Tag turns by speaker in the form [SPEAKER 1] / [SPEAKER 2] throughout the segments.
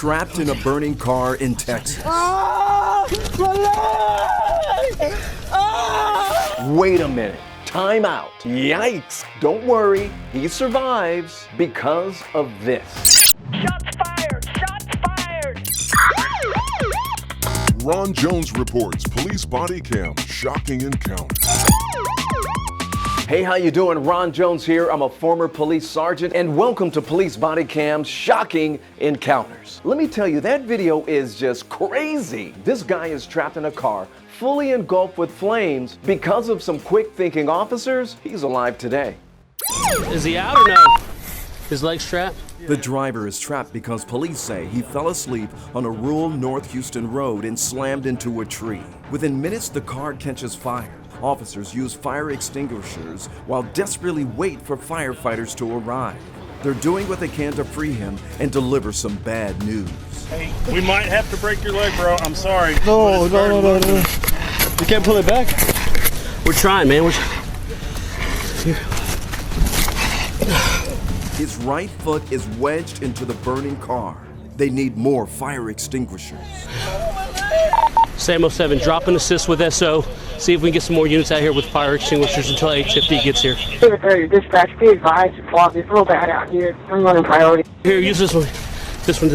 [SPEAKER 1] trapped in a burning car in Texas. Wait a minute. Time out. Yikes. Don't worry. He survives because of this.
[SPEAKER 2] Shots fired! Shots fired!
[SPEAKER 3] Ron Jones reports police body cam shocking encounter.
[SPEAKER 1] Hey, how you doing? Ron Jones here. I'm a former police sergeant, and welcome to Police Body Cam's Shocking Encounters. Let me tell you, that video is just crazy. This guy is trapped in a car, fully engulfed with flames. Because of some quick-thinking officers, he's alive today.
[SPEAKER 4] Is he out or no? His legs trapped?
[SPEAKER 1] The driver is trapped because police say he fell asleep on a rural North Houston road and slammed into a tree. Within minutes, the car catches fire. Officers use fire extinguishers while desperately wait for firefighters to arrive. They're doing what they can to free him and deliver some bad news.
[SPEAKER 5] Hey, we might have to break your leg, bro. I'm sorry.
[SPEAKER 6] No. You can't pull it back?
[SPEAKER 4] We're trying, man.
[SPEAKER 1] His right foot is wedged into the burning car. They need more fire extinguishers.
[SPEAKER 4] Sam 07, drop an assist with SO. See if we can get some more units out here with fire extinguishers until 850 gets here.
[SPEAKER 7] 30 dispatch, be advised, it's real bad out here. I'm running priority.
[SPEAKER 4] Here, use this one. This one.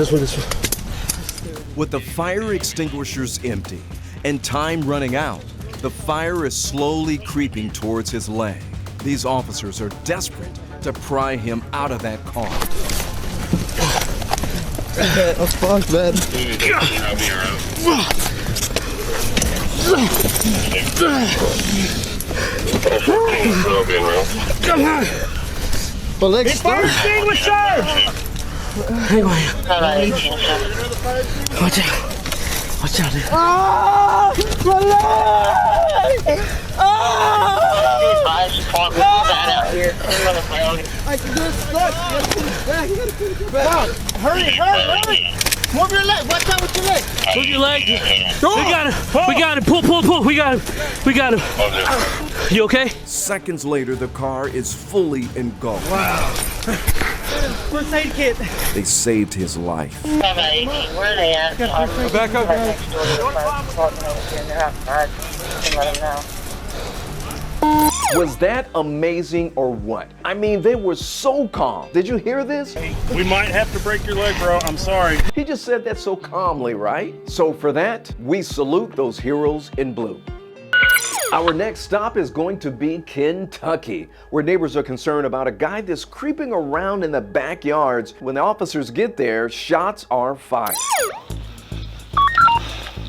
[SPEAKER 1] With the fire extinguishers empty and time running out, the fire is slowly creeping towards his leg. These officers are desperate to pry him out of that car.
[SPEAKER 6] That's fucked, man. My leg's stuck.
[SPEAKER 5] Extinguisher!
[SPEAKER 4] Hang on. Watch out, dude.
[SPEAKER 6] Hurry! Move your leg. Watch out with your leg.
[SPEAKER 4] Move your leg. We got him. Pull. We got him. You okay?
[SPEAKER 1] Seconds later, the car is fully engulfed.
[SPEAKER 6] Wow. First aid kit.
[SPEAKER 1] They saved his life.
[SPEAKER 7] Where are they at?
[SPEAKER 6] Back up, guys.
[SPEAKER 1] Was that amazing or what? I mean, they were so calm. Did you hear this?
[SPEAKER 5] Hey, we might have to break your leg, bro. I'm sorry.
[SPEAKER 1] He just said that so calmly, right? So for that, we salute those heroes in blue. Our next stop is going to be Kentucky, where neighbors are concerned about a guy that's creeping around in the backyards. When the officers get there, shots are fired.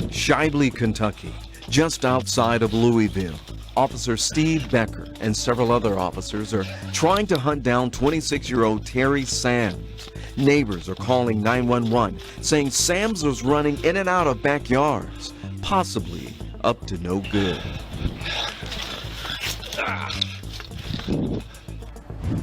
[SPEAKER 1] Shibley, Kentucky, just outside of Louisville. Officer Steve Becker and several other officers are trying to hunt down 26-year-old Terry Sams. Neighbors are calling 911, saying Sams was running in and out of backyards, possibly up to no good.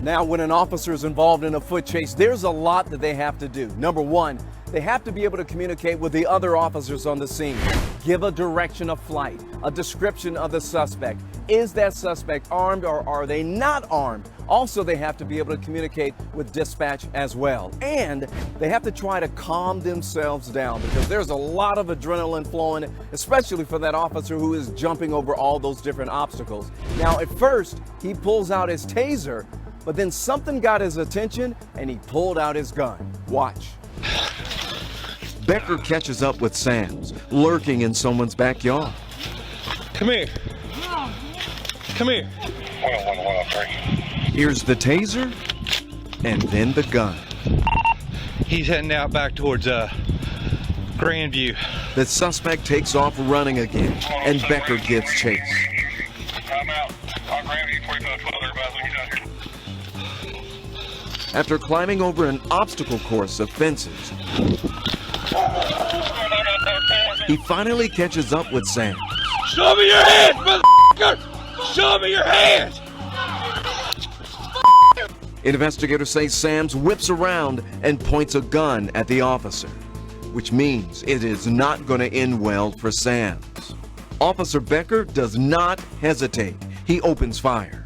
[SPEAKER 1] Now, when an officer is involved in a foot chase, there's a lot that they have to do. Number one, they have to be able to communicate with the other officers on the scene. Give a direction of flight, a description of the suspect. Is that suspect armed or are they not armed? Also, they have to be able to communicate with dispatch as well. And they have to try to calm themselves down because there's a lot of adrenaline flowing, especially for that officer who is jumping over all those different obstacles. Now, at first, he pulls out his taser, but then something got his attention and he pulled out his gun. Watch. Becker catches up with Sams, lurking in someone's backyard.
[SPEAKER 6] Come here.
[SPEAKER 1] Here's the taser, and then the gun.
[SPEAKER 8] He's heading out back towards Grandview.
[SPEAKER 1] The suspect takes off running again, and Becker gets chased.
[SPEAKER 9] I'm out. On Grandview, 4512, everybody looking out here.
[SPEAKER 1] After climbing over an obstacle course of fences, he finally catches up with Sam.
[SPEAKER 8] Show me your hands, motherfucker! Show me your hands!
[SPEAKER 1] Investigators say Sams whips around and points a gun at the officer, which means it is not going to end well for Sams. Officer Becker does not hesitate. He opens fire.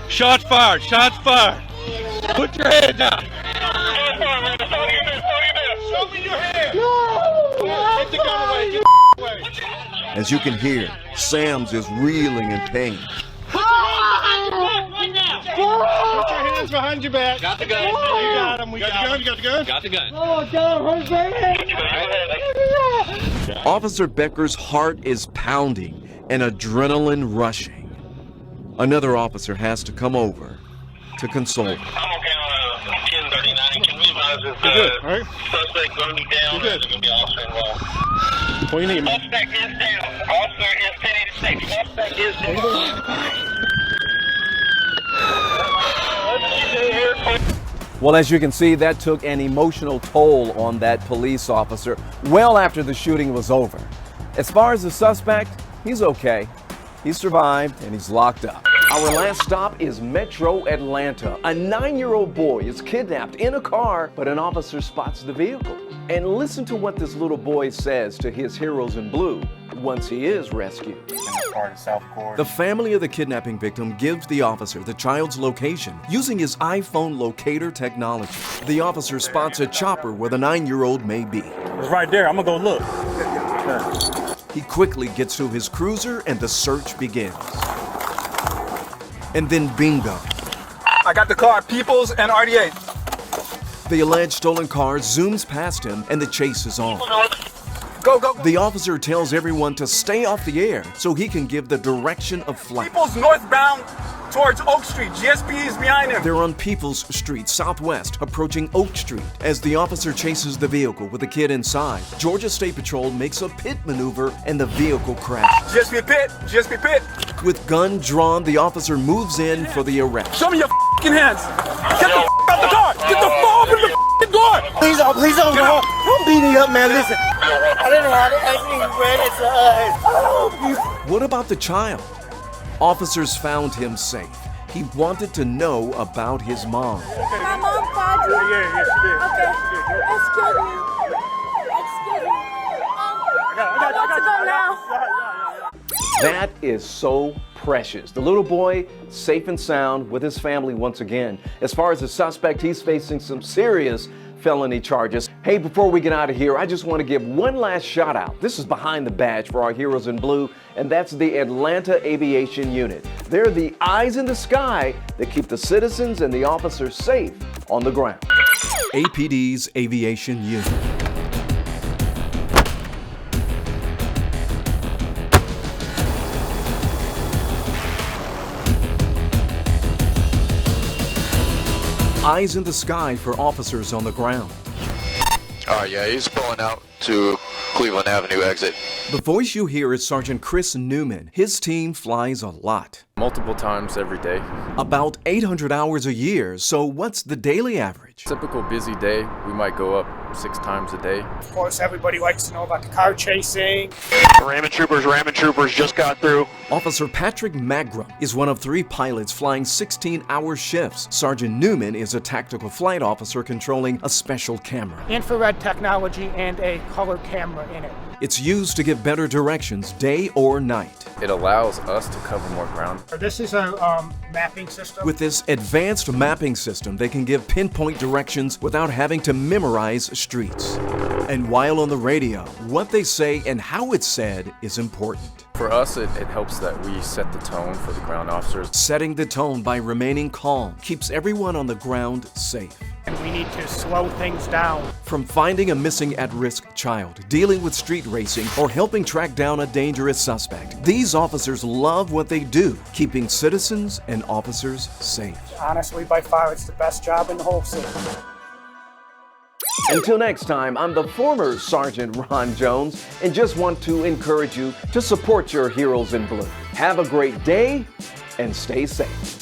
[SPEAKER 8] Shots fired! Shots fired! Put your head down.
[SPEAKER 6] Show me your hand. No. Get the gun away. Get the away.
[SPEAKER 3] As you can hear, Sam's is reeling in pain.
[SPEAKER 6] Put your hands behind your back.
[SPEAKER 8] Got the gun.
[SPEAKER 6] You got him. We got him. You got the gun?
[SPEAKER 8] Got the gun.
[SPEAKER 6] Oh, God, hurts.
[SPEAKER 1] Officer Becker's heart is pounding and adrenaline rushing. Another officer has to come over to console him.
[SPEAKER 9] I'm okay on 1039. Can we advise if
[SPEAKER 6] good, all right?
[SPEAKER 9] suspect going to be down or
[SPEAKER 6] You're
[SPEAKER 9] is
[SPEAKER 6] good.
[SPEAKER 9] it going to be officer involved?
[SPEAKER 6] What do you need, man?
[SPEAKER 9] Suspect is down. Officer is 1086. Suspect is down.
[SPEAKER 1] Well, as you can see, that took an emotional toll on that police officer well after the shooting was over. As far as the suspect, he's okay. He survived and he's locked up. Our last stop is Metro Atlanta. A 9-year-old boy is kidnapped in a car, but an officer spots the vehicle. And listen to what this little boy says to his heroes in blue once he is rescued. The family of the kidnapping victim gives the officer the child's location using his iPhone locator technology. The officer spots a chopper where the 9-year-old may be.
[SPEAKER 5] It's right there. I'm going to go look.
[SPEAKER 1] He quickly gets to his cruiser and the search begins. And then bingo.
[SPEAKER 10] I got the car, Peoples and RD8.
[SPEAKER 1] The alleged stolen car zooms past him and the chase is on.
[SPEAKER 10] Go, go, go.
[SPEAKER 1] The officer tells everyone to stay off the air so he can give the direction of flight.
[SPEAKER 10] Peoples northbound towards Oak Street. GSP is behind him.
[SPEAKER 1] They're on Peoples Street Southwest, approaching Oak Street. As the officer chases the vehicle with the kid inside, Georgia State Patrol makes a pit maneuver and the vehicle crashes.
[SPEAKER 10] GSP pit. GSP pit.
[SPEAKER 1] With gun drawn, the officer moves in for the arrest.
[SPEAKER 10] Show me your f***ing hands. Get the f*** out the car. Get the f*** open the f***ing door.
[SPEAKER 6] Please don't go. Don't beat me up, man. Listen. I didn't know how to actually read it.
[SPEAKER 1] What about the child? Officers found him safe. He wanted to know about his mom.
[SPEAKER 2] My mom called you?
[SPEAKER 5] Yeah, she did.
[SPEAKER 2] Okay. Excuse me. I want to go now.
[SPEAKER 1] That is so precious. The little boy, safe and sound with his family once again. As far as the suspect, he's facing some serious felony charges. Hey, before we get out of here, I just want to give one last shout out. This is behind the badge for our heroes in blue, and that's the Atlanta Aviation Unit. They're the eyes in the sky that keep the citizens and the officers safe on the ground. APD's Aviation Unit. Eyes in the sky for officers on the ground.
[SPEAKER 11] Yeah, he's pulling out to Cleveland Avenue exit.
[SPEAKER 1] The voice you hear is Sergeant Chris Newman. His team flies a lot.
[SPEAKER 12] Multiple times every day.
[SPEAKER 1] About 800 hours a year, so what's the daily average?
[SPEAKER 12] Typical busy day, we might go up 6 times a day.
[SPEAKER 6] Of course, everybody likes to know about the car chasing.
[SPEAKER 11] Ramming troopers just got through.
[SPEAKER 1] Officer Patrick Magrum is one of 3 pilots flying 16-hour shifts. Sergeant Newman is a tactical flight officer controlling a special camera.
[SPEAKER 6] Infrared technology and a color camera in it.
[SPEAKER 1] It's used to give better directions day or night.
[SPEAKER 12] It allows us to cover more ground.
[SPEAKER 6] This is a mapping system.
[SPEAKER 1] With this advanced mapping system, they can give pinpoint directions without having to memorize streets. And while on the radio, what they say and how it's said is important.
[SPEAKER 12] For us, it helps that we set the tone for the ground officers.
[SPEAKER 1] Setting the tone by remaining calm keeps everyone on the ground safe.
[SPEAKER 6] And we need to slow things down.
[SPEAKER 1] From finding a missing at-risk child, dealing with street racing, or helping track down a dangerous suspect, these officers love what they do, keeping citizens and officers safe.
[SPEAKER 6] Honestly, by far, it's the best job in the whole city.
[SPEAKER 1] Until next time, I'm the former Sergeant Ron Jones, and just want to encourage you to support your heroes in blue. Have a great day, and stay safe.